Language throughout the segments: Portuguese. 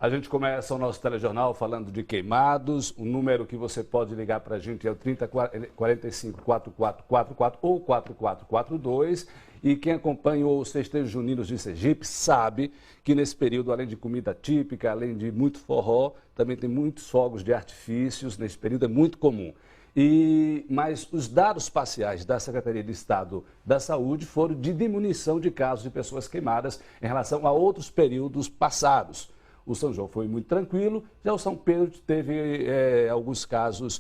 A gente começa o nosso telejornal falando de queimados. O número que você pode ligar para a gente é o 3045-4444 ou 4442. E quem acompanha os festejos juninos de Sergipe sabe que nesse período, além de comida típica, além de muito forró, também tem muitos fogos de artifícios. Nesse período é muito comum. Mas os dados parciais da Secretaria de Estado da Saúde foram de diminuição de casos de pessoas queimadas em relação a outros períodos passados. O São João foi muito tranquilo, já o São Pedro teve alguns casos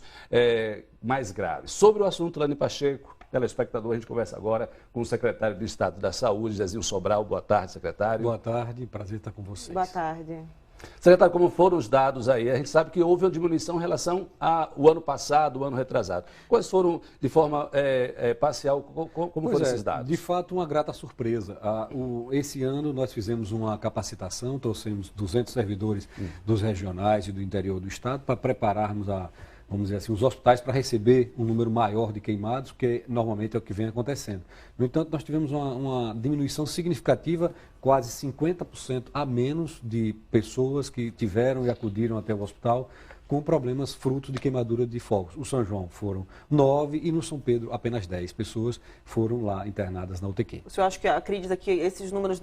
mais graves. Sobre o assunto, Lani Pacheco, telespectador, a gente conversa agora com o secretário de Estado da Saúde, Zezinho Sobral. Boa tarde, secretário. Boa tarde, prazer estar com vocês. Boa tarde. Secretário, como foram os dados aí? A gente sabe que houve uma diminuição em relação ao ano passado, o ano retrasado. Quais foram, de forma parcial, como foram esses dados? De fato, uma grata surpresa. Esse ano nós fizemos uma capacitação, trouxemos 200 servidores dos regionais e do interior do estado para prepararmos vamos dizer assim, os hospitais para receber um número maior de queimados, que normalmente é o que vem acontecendo. No entanto, nós tivemos uma diminuição significativa, quase 50% a menos de pessoas que tiveram e acudiram até o hospital com problemas fruto de queimadura de fogos. O São João foram 9 e no São Pedro apenas 10 pessoas foram lá internadas na UTQ. O senhor acredita que esses números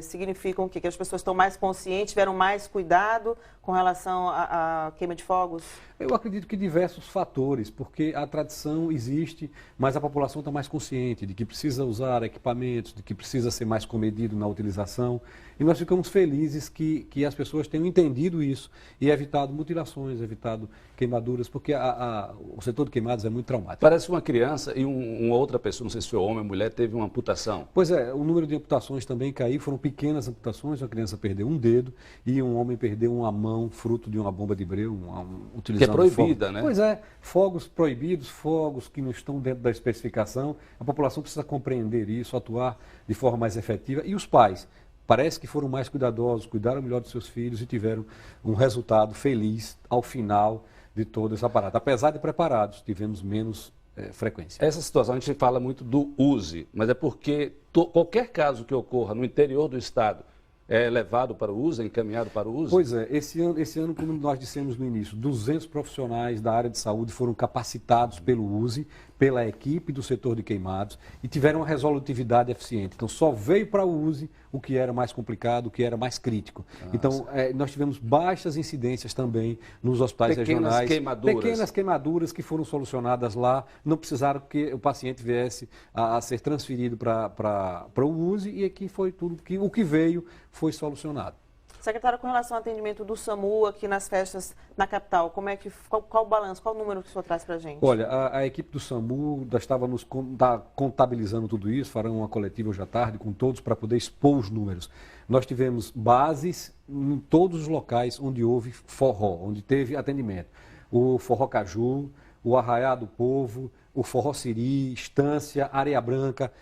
significam que as pessoas estão mais conscientes, tiveram mais cuidado com relação à queima de fogos? Eu acredito que diversos fatores, porque a tradição existe, mas a população está mais consciente de que precisa usar equipamentos, de que precisa ser mais comedido na utilização. E nós ficamos felizes que as pessoas tenham entendido isso e evitado mutilações, evitado queimaduras, porque o setor de queimados é muito traumático. Parece uma criança e uma outra pessoa, não sei se foi homem ou mulher, teve uma amputação. Pois é, o número de amputações também caiu, foram pequenas amputações, uma criança perdeu um dedo e um homem perdeu uma mão, fruto de uma bomba de breu, utilizando que é proibida, fogos. né? Pois é, fogos proibidos, fogos que não estão dentro da especificação, a população precisa compreender isso, atuar de forma mais efetiva e os pais. Parece que foram mais cuidadosos, cuidaram melhor dos seus filhos e tiveram um resultado feliz ao final de todo esse aparato. Apesar de preparados, tivemos menos frequência. Essa situação a gente fala muito do use, mas é porque qualquer caso que ocorra no interior do estado é levado para o uso, é encaminhado para o uso? Pois é, esse ano, como nós dissemos no início, 200 profissionais da área de saúde foram capacitados pelo USE, pela equipe do setor de queimados e tiveram uma resolutividade eficiente. Então, só veio para o USE o que era mais complicado, o que era mais crítico. Nossa. Então, nós tivemos baixas incidências também nos hospitais regionais. Pequenas queimaduras que foram solucionadas lá, não precisaram que o paciente viesse a ser transferido para o USE e aqui foi tudo, o que veio foi solucionado. Secretário, com relação ao atendimento do SAMU aqui nas festas na capital, qual o balanço, qual o número que o senhor traz para a gente? Olha, a equipe do SAMU está contabilizando tudo isso, farão uma coletiva hoje à tarde com todos para poder expor os números. Nós tivemos bases em todos os locais onde houve forró, onde teve atendimento. O Forró Caju, o Arraiá do Povo, o Forró Siri, Estância, Areia Branca.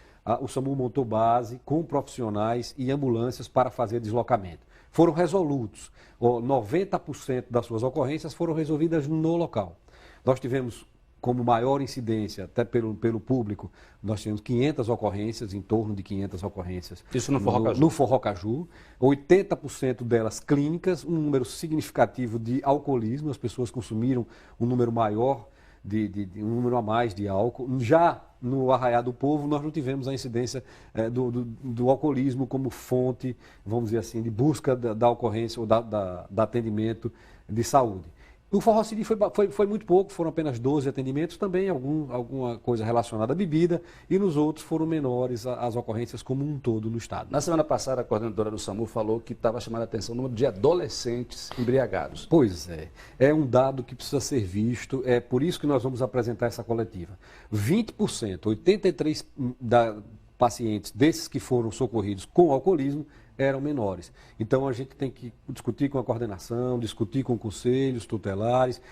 O SAMU montou base com profissionais e ambulâncias para fazer deslocamento. Foram resolutos. 90% das suas ocorrências foram resolvidas no local. Nós tivemos como maior incidência, até pelo público, nós tivemos 500 ocorrências, em torno de 500 ocorrências. Isso no Forró Caju? No Forró Caju. 80% delas clínicas, um número significativo de alcoolismo, as pessoas consumiram um número maior, um número a mais de álcool. Já no Arraiá do Povo, nós não tivemos a incidência do alcoolismo como fonte, vamos dizer assim, de busca da ocorrência ou da atendimento de saúde. O Forró Siri foi muito pouco, foram apenas 12 atendimentos, também alguma coisa relacionada à bebida, e nos outros foram menores as ocorrências como um todo no estado. Na semana passada, a coordenadora do SAMU falou que estava chamando a atenção o número de adolescentes embriagados. Pois é um dado que precisa ser visto, é por isso que nós vamos apresentar essa coletiva. 20%, 83% pacientes desses que foram socorridos com alcoolismo, eram menores. Então, a gente tem que discutir com a coordenação, discutir com conselhos tutelares,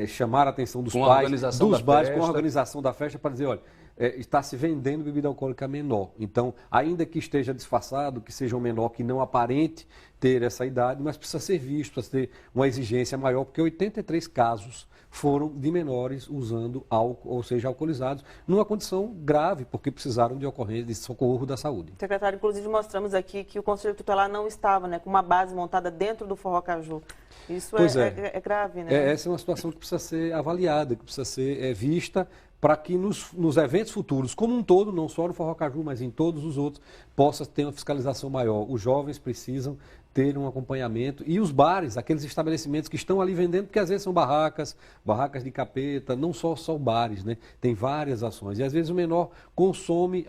chamar a atenção dos pais, dos bares, com a organização da festa, para dizer, olha, está se vendendo bebida alcoólica menor. Então, ainda que esteja disfarçado, que seja um menor que não aparente ter essa idade, mas precisa ser visto, precisa ter uma exigência maior, porque 83 casos foram de menores usando álcool, ou seja, alcoolizados, numa condição grave, porque precisaram de ocorrência de socorro da saúde. Secretário, inclusive mostramos aqui que o Conselho Tutelar não estava, né, com uma base montada dentro do Forró Caju. Isso é grave, né? Essa é uma situação que precisa ser avaliada, que precisa ser vista, para que nos eventos futuros, como um todo, não só no Forró Caju, mas em todos os outros, possa ter uma fiscalização maior. Os jovens precisam ter um acompanhamento. E os bares, aqueles estabelecimentos que estão ali vendendo, porque às vezes são barracas de capeta, não só bares, né? Tem várias ações. E às vezes o menor consome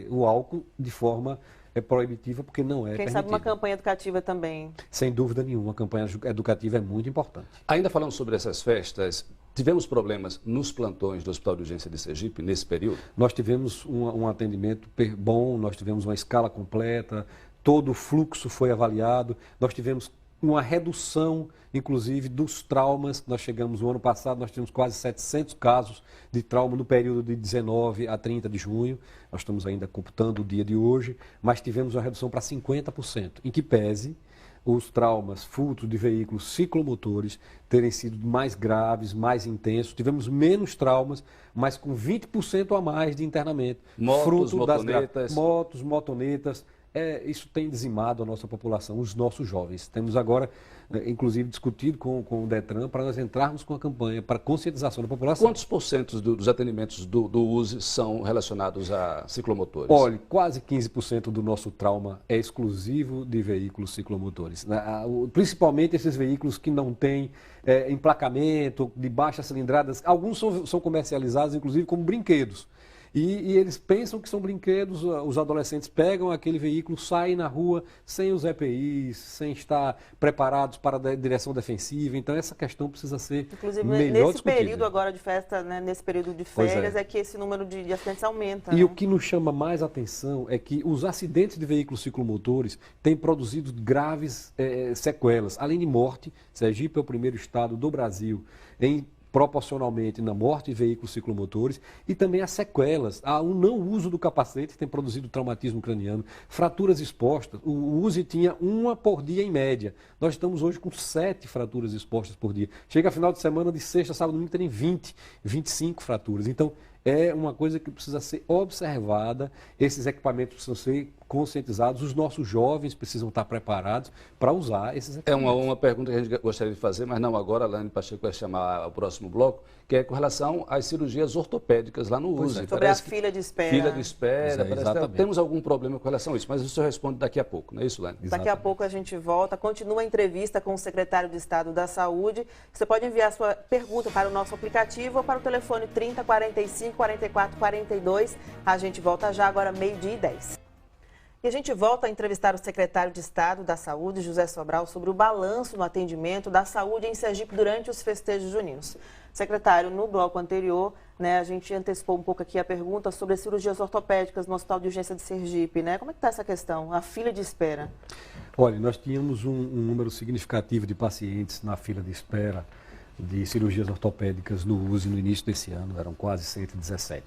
o álcool de forma proibitiva, porque não é permitido. Quem sabe uma campanha educativa também. Sem dúvida nenhuma, a campanha educativa é muito importante. Ainda falando sobre essas festas, tivemos problemas nos plantões do Hospital de Urgência de Sergipe nesse período? Nós tivemos um atendimento bom, nós tivemos uma escala completa, todo o fluxo foi avaliado, nós tivemos uma redução, inclusive, dos traumas. Nós chegamos, no ano passado, nós tivemos quase 700 casos de trauma no período de 19 a 30 de junho. Nós estamos ainda computando o dia de hoje, mas tivemos uma redução para 50%, em que pese os traumas fruto de veículos ciclomotores terem sido mais graves, mais intensos. Tivemos menos traumas, mas com 20% a mais de internamento. Motos, motonetas. Motos, motonetas. Isso tem dizimado a nossa população, os nossos jovens. Temos agora, inclusive, discutido com o Detran para nós entrarmos com a campanha para conscientização da população. Quantos porcentos dos atendimentos do USE são relacionados a ciclomotores? Olha, quase 15% do nosso trauma é exclusivo de veículos ciclomotores. Principalmente esses veículos que não têm emplacamento, de baixas cilindradas. Alguns são comercializados, inclusive, como brinquedos. E eles pensam que são brinquedos, os adolescentes pegam aquele veículo, saem na rua sem os EPIs, sem estar preparados para a direção defensiva. Então, essa questão precisa ser melhor nesse período agora de festa, né, nesse período de férias, é que esse número de acidentes aumenta. E o que nos chama mais atenção é que os acidentes de veículos ciclomotores têm produzido graves sequelas. Além de morte, Sergipe é o primeiro estado do Brasil proporcionalmente na morte de veículos ciclomotores, e também as sequelas. O não uso do capacete tem produzido traumatismo craniano, fraturas expostas. O USE tinha uma por dia em média. Nós estamos hoje com 7 fraturas expostas por dia. Chega final de semana, de sexta, sábado, domingo, tem 20, 25 fraturas. Então, é uma coisa que precisa ser observada, esses equipamentos precisam ser conscientizados, os nossos jovens precisam estar preparados para usar esses equipamentos. É uma pergunta que a gente gostaria de fazer, mas não agora, a Lani Pacheco vai chamar o próximo bloco, que é com relação às cirurgias ortopédicas lá no USE. Sobre a fila de espera. Fila de espera, temos algum problema com relação a isso, mas isso eu respondo daqui a pouco, não é isso, Lani? Daqui a pouco a gente volta, continua a entrevista com o secretário de Estado da Saúde. Você pode enviar sua pergunta para o nosso aplicativo ou para o telefone 30 45 44 42. A gente volta já agora, 12h10. E a gente volta a entrevistar o secretário de Estado da Saúde, José Sobral, sobre o balanço no atendimento da saúde em Sergipe durante os festejos juninos. Secretário, no bloco anterior, né, a gente antecipou um pouco aqui a pergunta sobre as cirurgias ortopédicas no Hospital de Urgência de Sergipe, né? Como é que está essa questão, a fila de espera? Olha, nós tínhamos um número significativo de pacientes na fila de espera de cirurgias ortopédicas no USE no início desse ano, eram quase 117.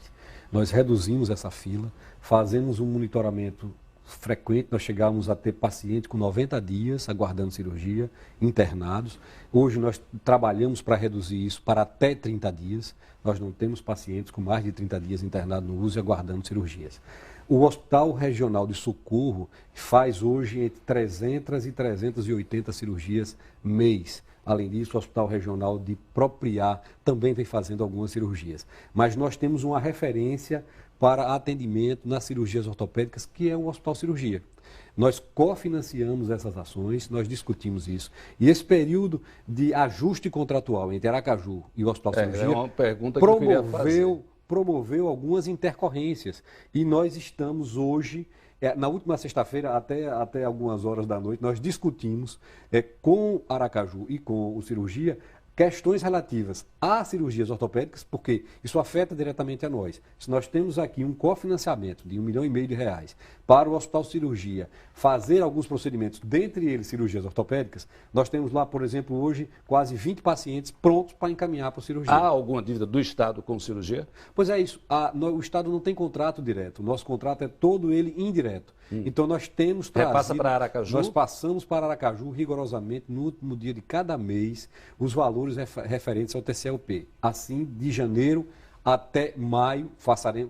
Nós reduzimos essa fila, fazemos um monitoramento frequente, nós chegamos a ter pacientes com 90 dias aguardando cirurgia, internados. Hoje nós trabalhamos para reduzir isso para até 30 dias. Nós não temos pacientes com mais de 30 dias internados no USE aguardando cirurgias. O Hospital Regional de Socorro faz hoje entre 300 e 380 cirurgias mês. Além disso, o Hospital Regional de Propriá também vem fazendo algumas cirurgias. Mas nós temos uma referência para atendimento nas cirurgias ortopédicas, que é o Hospital Cirurgia. Nós cofinanciamos essas ações, nós discutimos isso. E esse período de ajuste contratual entre Aracaju e o Hospital Cirurgia é uma pergunta que eu queria fazer. Promoveu algumas intercorrências. E nós estamos hoje, na última sexta-feira, até algumas horas da noite, nós discutimos com Aracaju e com o Cirurgia questões relativas a cirurgias ortopédicas, porque isso afeta diretamente a nós. Se nós temos aqui um cofinanciamento de R$1,5 milhão para o Hospital Cirurgia fazer alguns procedimentos, dentre eles cirurgias ortopédicas, nós temos lá, por exemplo, hoje quase 20 pacientes prontos para encaminhar para a cirurgia. Há alguma dívida do Estado com cirurgia? Pois é isso. O Estado não tem contrato direto. O nosso contrato é todo ele indireto. Então nós temos trazido... Repassa para Aracaju? Nós passamos para Aracaju rigorosamente no último dia de cada mês os valores referentes ao TCLP. Assim, de janeiro até maio,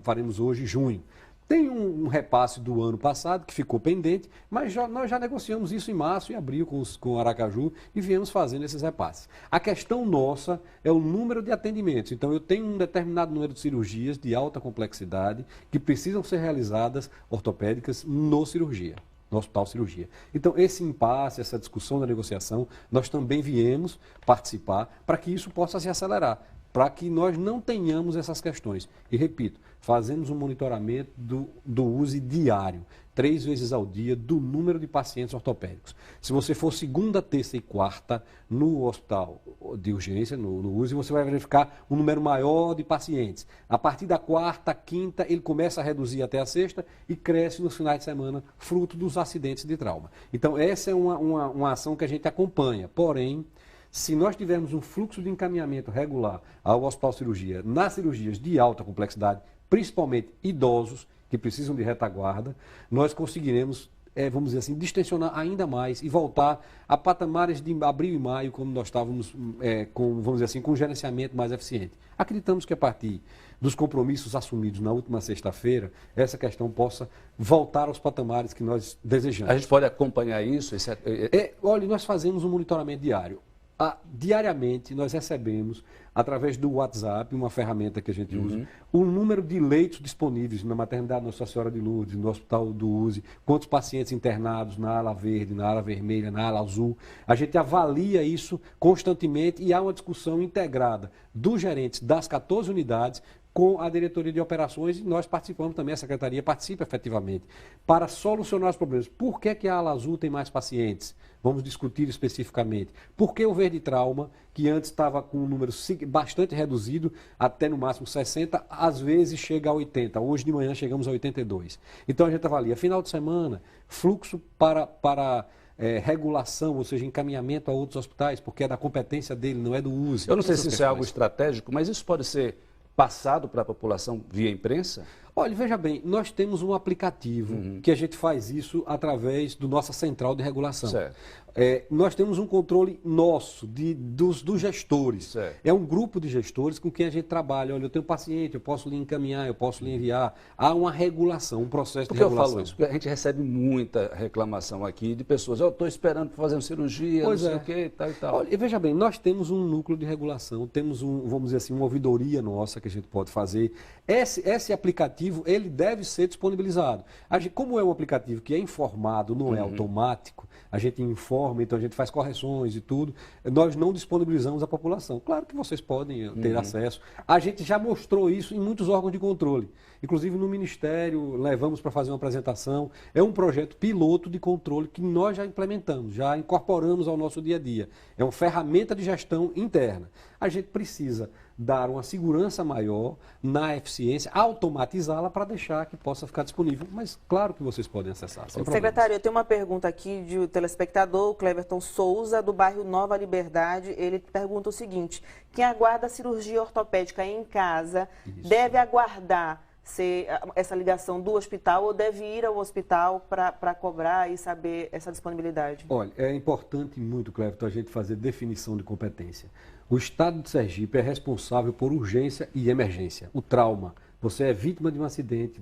faremos hoje junho. Tem um repasse do ano passado que ficou pendente, mas nós já negociamos isso em março e abril com Aracaju e viemos fazendo esses repasses. A questão nossa é o número de atendimentos. Então, eu tenho um determinado número de cirurgias de alta complexidade que precisam ser realizadas ortopédicas no Hospital Cirurgia. Então, esse impasse, essa discussão da negociação, nós também viemos participar para que isso possa se acelerar, para que nós não tenhamos essas questões. E, repito, fazemos um monitoramento do uso diário, 3 vezes ao dia, do número de pacientes ortopédicos. Se você for segunda, terça e quarta no hospital de urgência, no USE, você vai verificar um número maior de pacientes. A partir da quarta, quinta, ele começa a reduzir até a sexta e cresce nos finais de semana, fruto dos acidentes de trauma. Então, essa é uma ação que a gente acompanha. Porém, se nós tivermos um fluxo de encaminhamento regular ao Hospital Cirurgia, nas cirurgias de alta complexidade, principalmente idosos que precisam de retaguarda, nós conseguiremos, vamos dizer assim, distensionar ainda mais e voltar a patamares de abril e maio, como nós estávamos, vamos dizer assim, com um gerenciamento mais eficiente. Acreditamos que a partir dos compromissos assumidos na última sexta-feira, essa questão possa voltar aos patamares que nós desejamos. A gente pode acompanhar isso? Olha, nós fazemos um monitoramento diário. Diariamente nós recebemos, através do WhatsApp, uma ferramenta que a gente usa, o número de leitos disponíveis na maternidade Nossa Senhora de Lourdes, no Hospital do USE, quantos pacientes internados na ala verde, na ala vermelha, na ala azul. A gente avalia isso constantemente e há uma discussão integrada dos gerentes das 14 unidades com a diretoria de operações e nós participamos também, a secretaria participa efetivamente, para solucionar os problemas. Por que a ala azul tem mais pacientes? Vamos discutir especificamente. Por que o verde trauma, que antes estava com um número bastante reduzido, até no máximo 60, às vezes chega a 80. Hoje de manhã chegamos a 82. Então a gente avalia, final de semana, fluxo para regulação, ou seja, encaminhamento a outros hospitais, porque é da competência dele, não é do USE. Eu não sei se isso é algo estratégico, mas isso pode ser passado para a população via imprensa? Olha, veja bem, nós temos um aplicativo que a gente faz isso através do nossa central de regulação. Certo. Nós temos um controle nosso, dos gestores. Certo. É um grupo de gestores com quem a gente trabalha. Olha, eu tenho paciente, eu posso lhe encaminhar, eu posso lhe enviar. Há uma regulação, um processo de regulação. Por que eu falo isso? Porque a gente recebe muita reclamação aqui de pessoas. Eu estou esperando para fazer uma cirurgia, não sei o quê, tal e tal. Olha, veja bem, nós temos um núcleo de regulação, temos vamos dizer assim, uma ouvidoria nossa que a gente pode fazer. Esse aplicativo, ele deve ser disponibilizado. Como é um aplicativo que é informado, não é automático, a gente informa, então a gente faz correções e tudo, nós não disponibilizamos à população. Claro que vocês podem ter acesso. A gente já mostrou isso em muitos órgãos de controle. Inclusive no Ministério, levamos para fazer uma apresentação. É um projeto piloto de controle que nós já implementamos, já incorporamos ao nosso dia a dia. É uma ferramenta de gestão interna. A gente precisa dar uma segurança maior na eficiência, automatizá-la para deixar que possa ficar disponível. Mas claro que vocês podem acessar. Secretário, eu tenho uma pergunta aqui de um telespectador, o Cleverton Souza, do bairro Nova Liberdade. Ele pergunta o seguinte: quem aguarda a cirurgia ortopédica em casa deve aguardar essa ligação do hospital ou deve ir ao hospital para cobrar e saber essa disponibilidade? Olha, é importante muito, Cleverton, a gente fazer definição de competência. O Estado de Sergipe é responsável por urgência e emergência. O trauma, você é vítima de um acidente,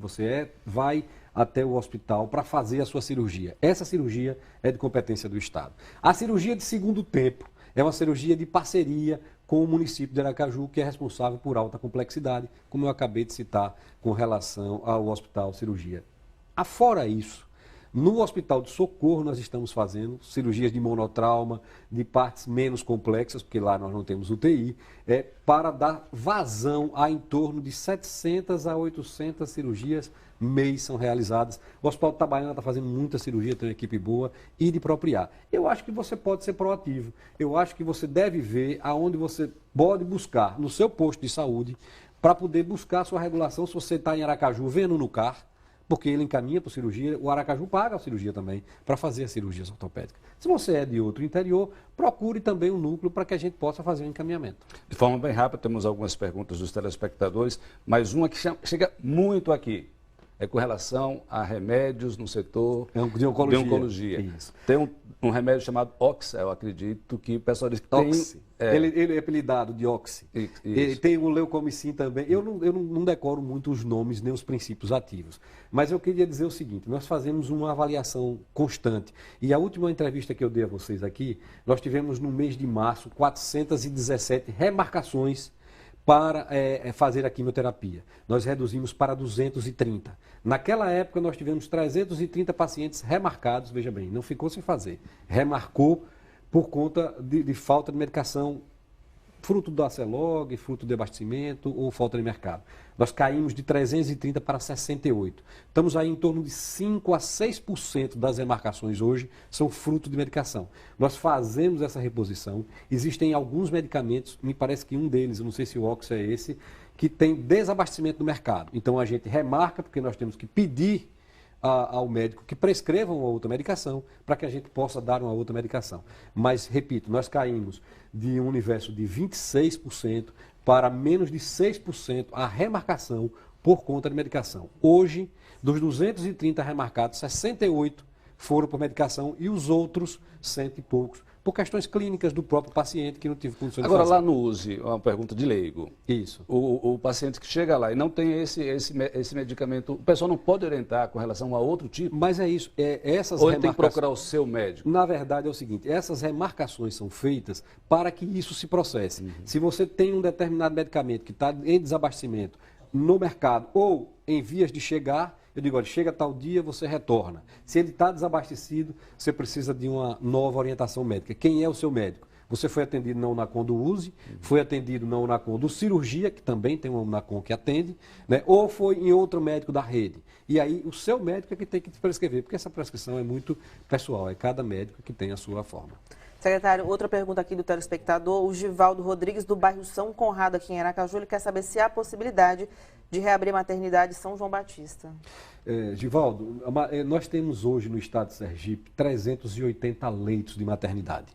vai até o hospital para fazer a sua cirurgia. Essa cirurgia é de competência do Estado. A cirurgia de segundo tempo é uma cirurgia de parceria com o município de Aracaju, que é responsável por alta complexidade, como eu acabei de citar com relação ao Hospital Cirurgia. Afora isso, No Hospital de Socorro, nós estamos fazendo cirurgias de monotrauma, de partes menos complexas, porque lá nós não temos UTI, para dar vazão a em torno de 700 a 800 cirurgias mês são realizadas. O Hospital de Itabaiana está fazendo muita cirurgia, tem uma equipe boa e de propriar. Eu acho que você pode ser proativo. Eu acho que você deve ver aonde você pode buscar no seu posto de saúde para poder buscar a sua regulação. Se você está em Aracaju, vendo no CAR, porque ele encaminha para cirurgia, o Aracaju paga a cirurgia também para fazer as cirurgias ortopédicas. Se você é de outro interior, procure também um núcleo para que a gente possa fazer um encaminhamento. De forma bem rápida, temos algumas perguntas dos telespectadores, mas uma que chega muito aqui. É com relação a remédios no setor de oncologia. De oncologia. Isso. Tem um remédio chamado Oxa, eu acredito que o pessoal diz que Oxi. tem... Ele é apelidado de Oxi. Ele tem o leucomicin também. Eu não decoro muito os nomes nem os princípios ativos. Mas eu queria dizer o seguinte, nós fazemos uma avaliação constante. E a última entrevista que eu dei a vocês aqui, nós tivemos no mês de março 417 remarcações para fazer a quimioterapia. Nós reduzimos para 230. Naquela época, nós tivemos 330 pacientes remarcados, veja bem, não ficou sem fazer. Remarcou por conta de falta de medicação, fruto do ACELOG, fruto de abastecimento ou falta de mercado. Nós caímos de 330 para 68. Estamos aí em torno de 5 a 6% das remarcações hoje são fruto de medicação. Nós fazemos essa reposição. Existem alguns medicamentos, me parece que um deles, eu não sei se o Ox é esse, que tem desabastecimento no mercado. Então a gente remarca, porque nós temos que pedir ao médico que prescreva uma outra medicação para que a gente possa dar uma outra medicação. Mas, repito, nós caímos de um universo de 26% para menos de 6% a remarcação por conta de medicação. Hoje, dos 230 remarcados, 68 foram por medicação e os outros, 100 e poucos, por questões clínicas do próprio paciente que não teve condições de fazer. Agora, lá no USE, uma pergunta de leigo. Isso. O paciente que chega lá e não tem esse medicamento, o pessoal não pode orientar com relação a outro tipo? Mas é isso. Ou ele tem que procurar o seu médico? Na verdade é o seguinte, essas remarcações são feitas para que isso se processe. Uhum. Se você tem um determinado medicamento que está em desabastecimento no mercado ou em vias de chegar, eu digo, olha, chega tal dia, você retorna. Se ele está desabastecido, você precisa de uma nova orientação médica. Quem é o seu médico? Você foi atendido na Unacom do USE, foi atendido na Unacom do Cirurgia, que também tem uma Unacom que atende, né? Ou foi em outro médico da rede. E aí o seu médico é que tem que te prescrever, porque essa prescrição é muito pessoal, é cada médico que tem a sua forma. Secretário, outra pergunta aqui do telespectador, o Givaldo Rodrigues, do bairro São Conrado, aqui em Aracaju, ele quer saber se há possibilidade de reabrir a maternidade São João Batista. Givaldo, nós temos hoje no estado de Sergipe 380 leitos de maternidade.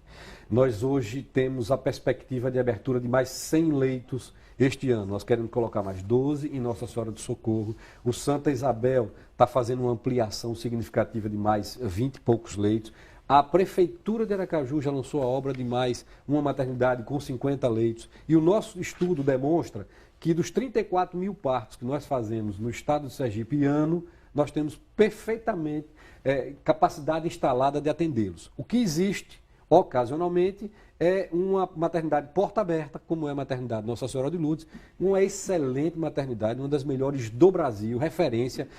Nós hoje temos a perspectiva de abertura de mais 100 leitos este ano. Nós queremos colocar mais 12 em Nossa Senhora do Socorro. O Santa Isabel está fazendo uma ampliação significativa de mais 20 e poucos leitos. A Prefeitura de Aracaju já lançou a obra de mais uma maternidade com 50 leitos. E o nosso estudo demonstra que dos 34 mil partos que nós fazemos no estado de Sergipe ano, nós temos perfeitamente capacidade instalada de atendê-los. O que existe, ocasionalmente, é uma maternidade porta aberta, como é a maternidade Nossa Senhora de Lourdes, uma excelente maternidade, uma das melhores do Brasil, referência.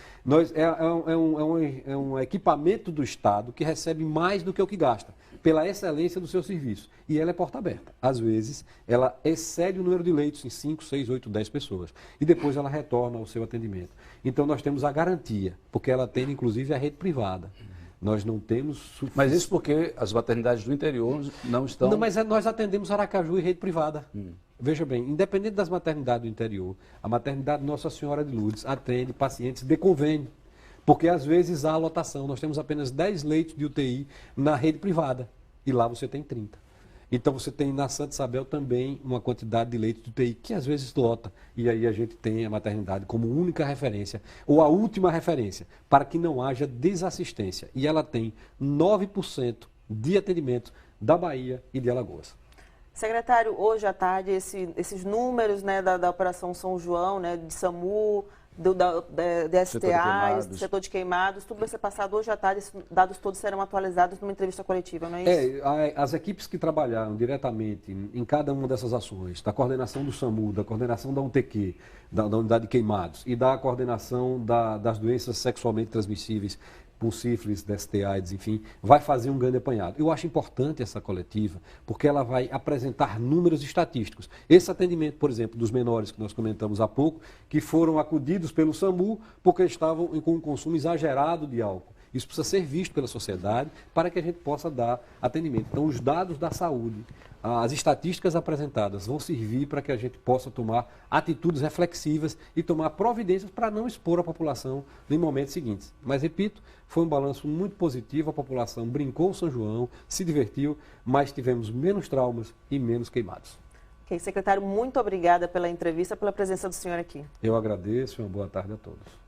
É um equipamento do Estado que recebe mais do que o que gasta, pela excelência do seu serviço. E ela é porta aberta. Às vezes, ela excede o número de leitos em 5, 6, 8, 10 pessoas. E depois ela retorna ao seu atendimento. Então, nós temos a garantia, porque ela atende, inclusive, a rede privada. Nós não temos... Mas isso porque as maternidades do interior não estão... Não, mas nós atendemos Aracaju e rede privada. Veja bem, independente das maternidades do interior, a maternidade Nossa Senhora de Lourdes atende pacientes de convênio. Porque às vezes há lotação. Nós temos apenas 10 leitos de UTI na rede privada. E lá você tem 30. Então você tem na Santa Isabel também uma quantidade de leitos de UTI que às vezes lota. E aí a gente tem a maternidade como única referência, ou a última referência, para que não haja desassistência. E ela tem 9% de atendimento da Bahia e de Alagoas. Secretário, hoje à tarde, esses números, né, da Operação São João, né, de SAMU, do STA, do setor de queimados, tudo vai ser passado hoje à tarde, esses dados todos serão atualizados numa entrevista coletiva, não é isso? As equipes que trabalharam diretamente em cada uma dessas ações, da coordenação do SAMU, da coordenação da UTQ, da unidade de queimados e da coordenação das doenças sexualmente transmissíveis, por sífilis, DST, AIDS, enfim, vai fazer um grande apanhado. Eu acho importante essa coletiva, porque ela vai apresentar números estatísticos. Esse atendimento, por exemplo, dos menores que nós comentamos há pouco, que foram acudidos pelo SAMU porque estavam com um consumo exagerado de álcool. Isso precisa ser visto pela sociedade para que a gente possa dar atendimento. Então, os dados da saúde, as estatísticas apresentadas vão servir para que a gente possa tomar atitudes reflexivas e tomar providências para não expor a população em momentos seguintes. Mas, repito, foi um balanço muito positivo, a população brincou o São João, se divertiu, mas tivemos menos traumas e menos queimados. Ok, secretário, muito obrigada pela entrevista, pela presença do senhor aqui. Eu agradeço e uma boa tarde a todos.